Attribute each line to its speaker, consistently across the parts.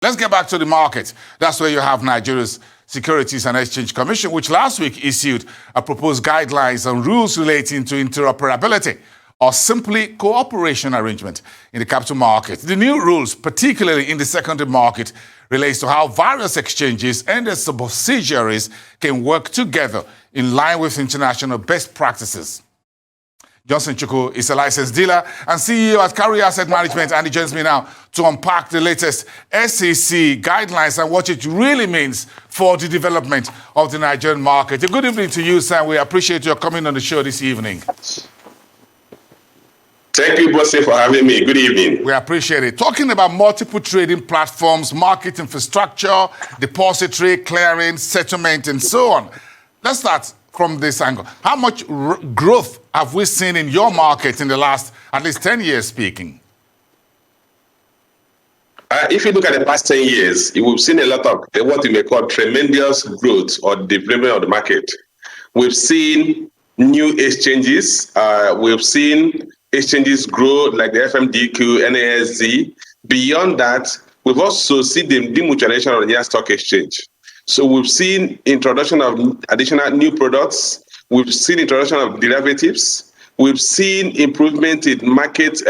Speaker 1: Let's get back to the market. That's where you have Nigeria's Securities and Exchange Commission, which last week issued a proposed guidelines on rules relating to interoperability, or simply cooperation arrangement in the capital market. The new rules, particularly in the secondary market, relates to how various exchanges and their subsidiaries can work together in line with international best practices. Johnson Chukwu is a licensed dealer and CEO at Cowry Asset Management, and he joins me now to unpack the latest SEC guidelines and what it really means for the development of the Nigerian market. A good evening to you, Sam. We appreciate your coming on the show this evening.
Speaker 2: Thank you, Bosse, for having me. Good evening.
Speaker 1: We appreciate it. Talking about multiple trading platforms, market infrastructure, depository, clearing, settlement, and so on. Let's start from this angle. How much growth have we seen in your market in the last at least 10 years speaking?
Speaker 2: If you look at the past 10 years, we've seen a lot of what we may call tremendous growth or development of the market. We've seen new exchanges. We've seen exchanges grow like the FMDQ, NASD. Beyond that, we've also seen the demutualization of the Nigerian Stock Exchange. So we've seen introduction of additional new products. We've seen introduction of derivatives. We've seen improvement in market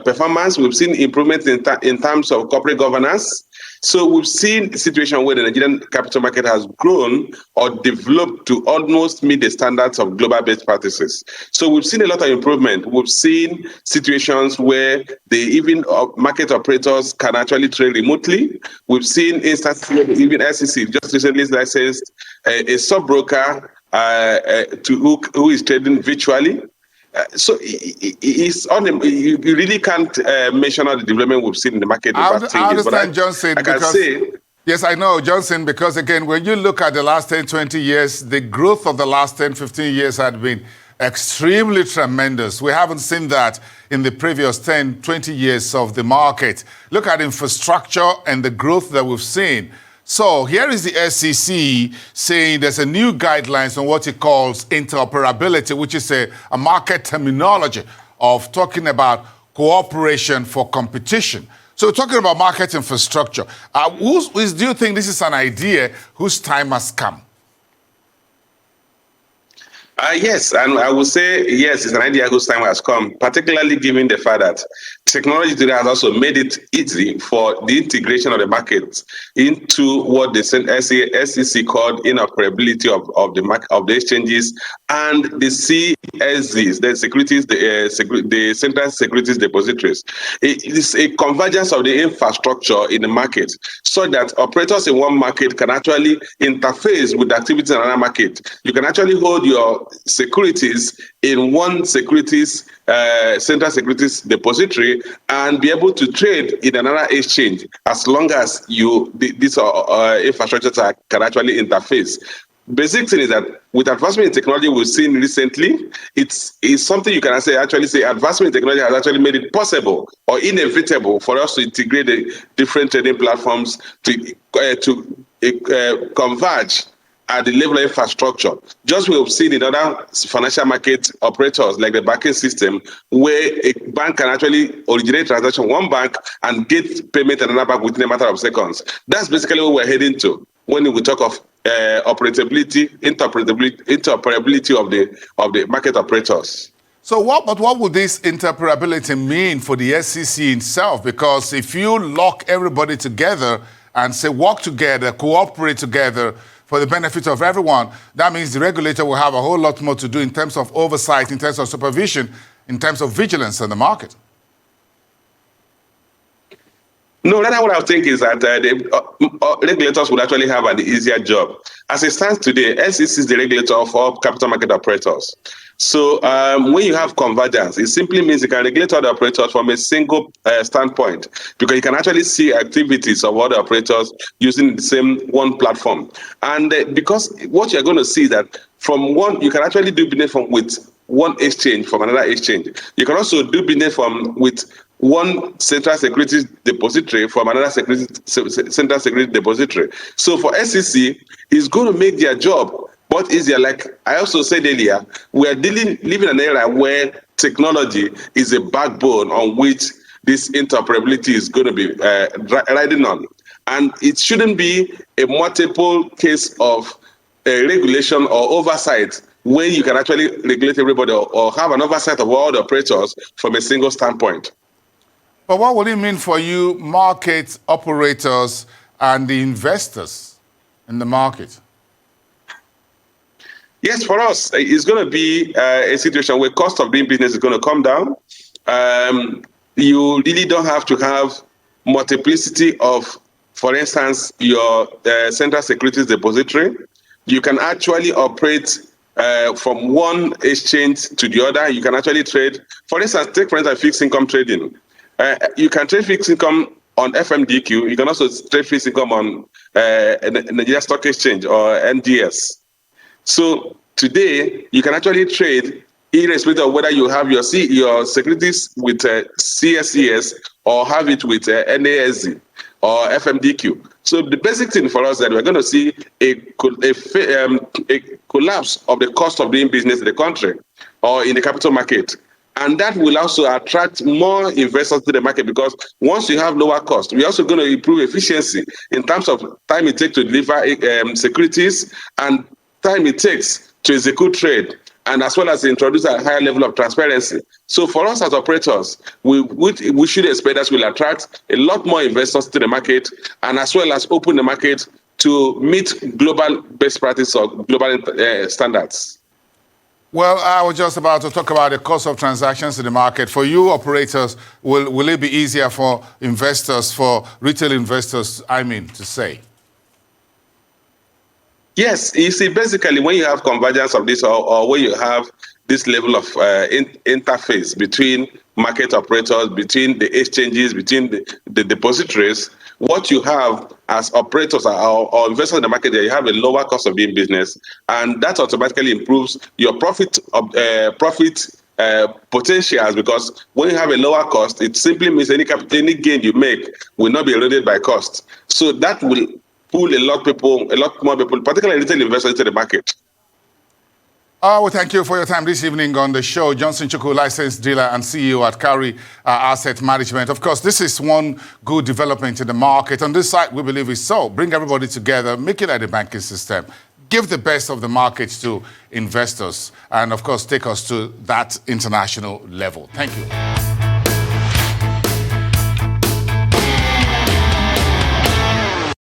Speaker 2: performance. We've seen improvement in terms of corporate governance. So we've seen a situation where the Nigerian capital market has grown or developed to almost meet the standards of global best practices. So we've seen a lot of improvement. We've seen situations where even market operators can actually trade remotely. We've seen instances where even SEC just recently licensed a sub-broker who is trading virtually. So you really can't mention all the development we've seen in the market.
Speaker 1: I understand, Johnson, yes, I know, Johnson, because again, when you look at the last 10, 20 years, the growth of the last 10, 15 years had been extremely tremendous. We haven't seen that in the previous 10, 20 years of the market. Look at infrastructure and the growth that we've seen. So here is the SEC saying there's a new guidelines on what it calls interoperability, which is a market terminology of talking about cooperation for competition. So we're talking about market infrastructure. Do you think this is an idea whose time has come?
Speaker 2: Yes, and I would say, yes, it's an idea whose time has come, particularly given the fact that technology today has also made it easy for the integration of the market into what the SEC called interoperability of the exchanges and the CSDs, the Central Securities Depositories. It is a convergence of the infrastructure in the market so that operators in one market can actually interface with the activities in another market. You can actually hold your securities in one securities Central Securities Depository and be able to trade in another exchange as long as these infrastructures can actually interface. Basic thing is that with advancement in technology we've seen recently, it's something you can actually say advancement in technology has actually made it possible or inevitable for us to integrate the different trading platforms to converge at the level of infrastructure. Just we've seen in other financial market operators like the banking system, where a bank can actually originate transaction one bank and get payment in another bank within a matter of seconds. That's basically what we're heading to when we talk of interoperability of the market operators.
Speaker 1: So what would this interoperability mean for the SEC itself? Because if you lock everybody together and say work together, cooperate together for the benefit of everyone, that means the regulator will have a whole lot more to do in terms of oversight, in terms of supervision, in terms of vigilance in the market.
Speaker 2: No, that's what I think is that the regulators would actually have an easier job. As it stands today, SEC is the regulator for capital market operators. So when you have convergence, it simply means you can regulate all the operators from a single standpoint, because you can actually see activities of all the operators using the same one platform. And because what you're going to see is that from one, you can actually do business with one exchange from another exchange. You can also do business with one Central Securities Depository from another Central Securities Depository. So for SEC, it's going to make their job much easier. Like I also said earlier, we are living in an era where technology is a backbone on which this interoperability is going to be riding on. And it shouldn't be a multiple case of regulation or oversight when you can actually regulate everybody or have an oversight of all the operators from a single standpoint.
Speaker 1: But what will it mean for you, market operators and the investors in the market?
Speaker 2: Yes, for us, it's going to be a situation where cost of doing business is going to come down. You really don't have to have multiplicity of, for instance, your central securities depository. You can actually operate from one exchange to the other. You can actually trade. For instance, take for instance fixed income trading. You can trade fixed income on FMDQ. You can also trade fixed income on Nigeria Stock Exchange or NDS. So today, you can actually trade irrespective of whether you have your securities with CSES or have it with NASD or FMDQ. So the basic thing for us is that we're going to see a collapse of the cost of doing business in the country or in the capital market. And that will also attract more investors to the market, because once you have lower cost, we're also going to improve efficiency in terms of time it takes to deliver securities and time it takes to execute trade, and as well as introduce a higher level of transparency. So for us as operators, we should expect that we'll attract a lot more investors to the market, and as well as open the market to meet global best practice or global standards.
Speaker 1: Well, I was just about to talk about the cost of transactions in the market. For you operators, will it be easier for investors, for retail investors, to say?
Speaker 2: Yes, you see, basically, when you have convergence of this, or when you have this level of interface between market operators, between the exchanges, between the depositories, what you have as operators or investors in the market, you have a lower cost of doing business, and that automatically improves your profit potentials, because when you have a lower cost, it simply means any gain you make will not be eroded by cost. So that will pull a lot more people, particularly retail investors, into the market.
Speaker 1: Well, thank you for your time this evening on the show. Johnson Chukwu, licensed dealer and CEO at Cowry Asset Management. Of course, this is one good development in the market. On this side, we believe it's so. Bring everybody together, make it like the banking system. Give the best of the markets to investors. And, of course, take us to that international level. Thank you.